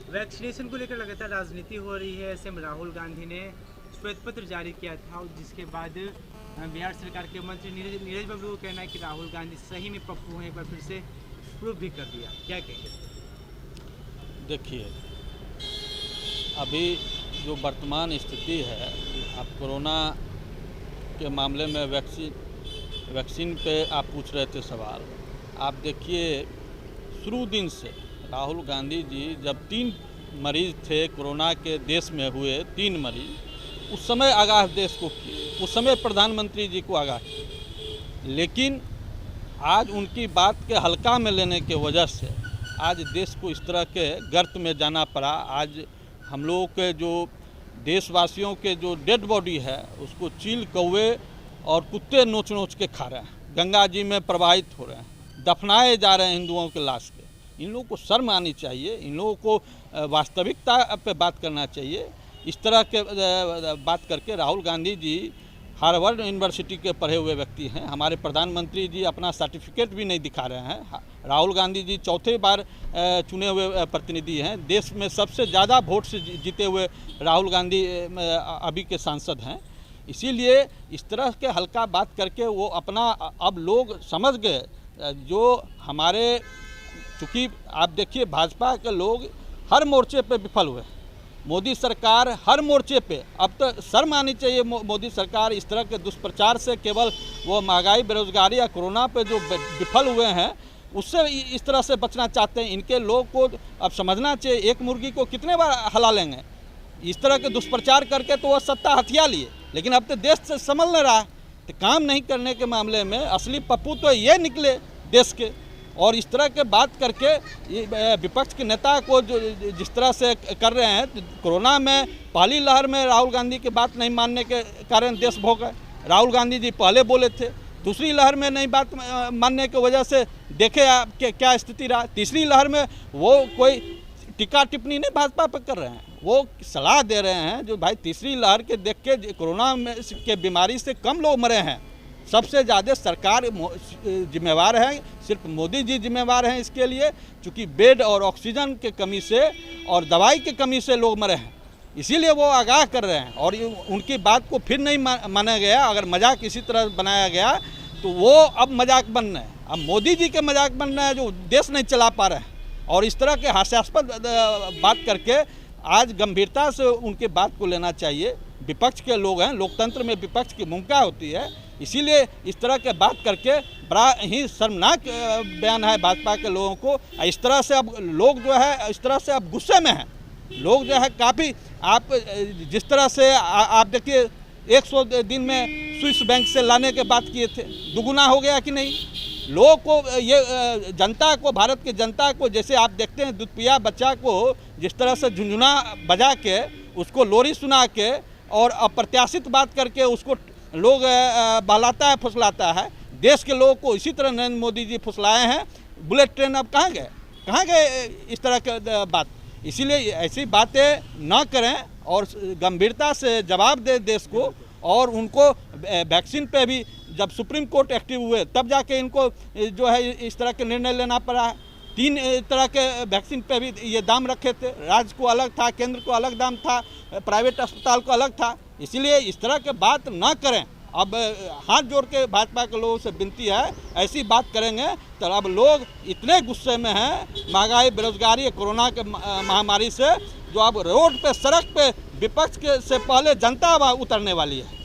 Vaccination को लेकर लगातार राजनीति हो रही है। ऐसे में राहुल गांधी ने श्वेत पत्र जारी किया था और जिसके बाद बिहार सरकार के मंत्री नीरज बाबू का कहना है कि राहुल गांधी सही में पप्पू हैं, एक बार फिर से प्रूव भी कर दिया। क्या कहेंगे? देखिए, अभी जो वर्तमान स्थिति है, आप कोरोना के मामले में वैक्सीन पे आप पूछ रहे थे सवाल। आप देखिए, शुरू दिन से राहुल गांधी जी जब 3 मरीज थे कोरोना के देश में हुए 3 मरीज, उस समय आगाह देश को किए, उस समय प्रधानमंत्री जी को आगाह किए। लेकिन आज उनकी बात के हल्का में लेने के वजह से आज देश को इस तरह के गर्त में जाना पड़ा। आज हम लोगों के जो देशवासियों के जो डेड बॉडी है उसको चील कौवे और कुत्ते नोच नोच के खा रहे हैं, गंगा जी में प्रवाहित हो रहे हैं, दफनाए जा रहे हैं हिंदुओं के लाश पे। इन लोगों को शर्म आनी चाहिए, इन लोगों को वास्तविकता पे बात करना चाहिए। इस तरह के बात करके राहुल गांधी जी हार्वर्ड यूनिवर्सिटी के पढ़े हुए व्यक्ति हैं। हमारे प्रधानमंत्री जी अपना सर्टिफिकेट भी नहीं दिखा रहे हैं। राहुल गांधी जी चौथे बार चुने हुए प्रतिनिधि हैं। देश में सबसे ज़्यादा वोट से जीते हुए राहुल गांधी अभी के सांसद हैं। इसीलिए इस तरह के हल्का बात करके वो अपना, अब लोग समझ गए जो हमारे, चूँकि आप देखिए भाजपा के लोग हर मोर्चे पे विफल हुए, मोदी सरकार हर मोर्चे पे, अब तो शर्म आनी चाहिए मोदी सरकार इस तरह के दुष्प्रचार से। केवल वो महंगाई, बेरोजगारी या कोरोना पे जो विफल हुए हैं उससे इस तरह से बचना चाहते हैं। इनके लोग को अब समझना चाहिए, एक मुर्गी को कितने बार हला लेंगे। इस तरह के दुष्प्रचार करके तो वह सत्ता हथिया लिए, लेकिन अब तो देश से संभल नहीं रहा। तो काम नहीं करने के मामले में असली पप्पू तो ये निकले देश के। और इस तरह के बात करके विपक्ष के नेता को जो जिस तरह से कर रहे हैं, कोरोना में पहली लहर में राहुल गांधी की बात नहीं मानने के कारण देश भोग गए। राहुल गांधी जी पहले बोले थे, दूसरी लहर में नहीं बात मानने की वजह से देखे आपके क्या स्थिति रहा। तीसरी लहर में वो कोई टिक्का टिप्पणी नहीं भाजपा पर कर रहे हैं, वो सलाह दे रहे हैं जो भाई तीसरी लहर के देख के कोरोना में के बीमारी से कम लोग मरे हैं, सबसे ज़्यादा सरकार जिम्मेवार है, सिर्फ मोदी जी जिम्मेवार हैं इसके लिए, क्योंकि बेड और ऑक्सीजन के कमी से और दवाई की कमी से लोग मरे हैं। इसीलिए वो आगाह कर रहे हैं और उनकी बात को फिर नहीं माना गया। अगर मजाक इसी तरह बनाया गया तो वो अब मजाक बन रहे हैं, अब मोदी जी के मजाक बन रहे हैं जो देश नहीं चला पा रहे हैं। और इस तरह के हास्यास्पद बात करके आज गंभीरता से उनकी बात को लेना चाहिए। विपक्ष के लोग हैं, लोकतंत्र में विपक्ष की भूमिका होती है, इसीलिए इस तरह के बात करके बड़ा ही शर्मनाक बयान है भाजपा के लोगों को। इस तरह से अब लोग जो है इस तरह से अब गुस्से में हैं, लोग जो है काफ़ी, आप जिस तरह से आप देखिए 100 दिन में स्विस बैंक से लाने के बात किए थे, दुगुना हो गया कि नहीं। लोगों को ये जनता को, भारत की जनता को, जैसे आप देखते हैं दुधपिया बच्चा को जिस तरह से झुंझुना बजा के उसको लोरी सुना के और अप्रत्याशित बात करके उसको लोग बहलाता है, फुसलाता है। देश के लोगों को इसी तरह नरेंद्र मोदी जी फुसलाए हैं। बुलेट ट्रेन अब कहाँ गए इस तरह के बात। इसीलिए ऐसी बातें न करें और गंभीरता से जवाब दे देश को। और उनको वैक्सीन पे भी जब सुप्रीम कोर्ट एक्टिव हुए तब जाके इनको जो है इस तरह के निर्णय लेना पड़ा है। 3 तरह के वैक्सीन पे भी ये दाम रखे थे, राज्य को अलग था, केंद्र को अलग दाम था, प्राइवेट अस्पताल को अलग था। इसलिए इस तरह के बात ना करें। अब हाथ जोड़ के भाजपा के लोगों से विनती है, ऐसी बात करेंगे तो अब लोग इतने गुस्से में हैं महंगाई, बेरोजगारी, कोरोना के महामारी से, जो अब रोड पे, सड़क पे विपक्ष के से पहले जनता उतरने वाली है।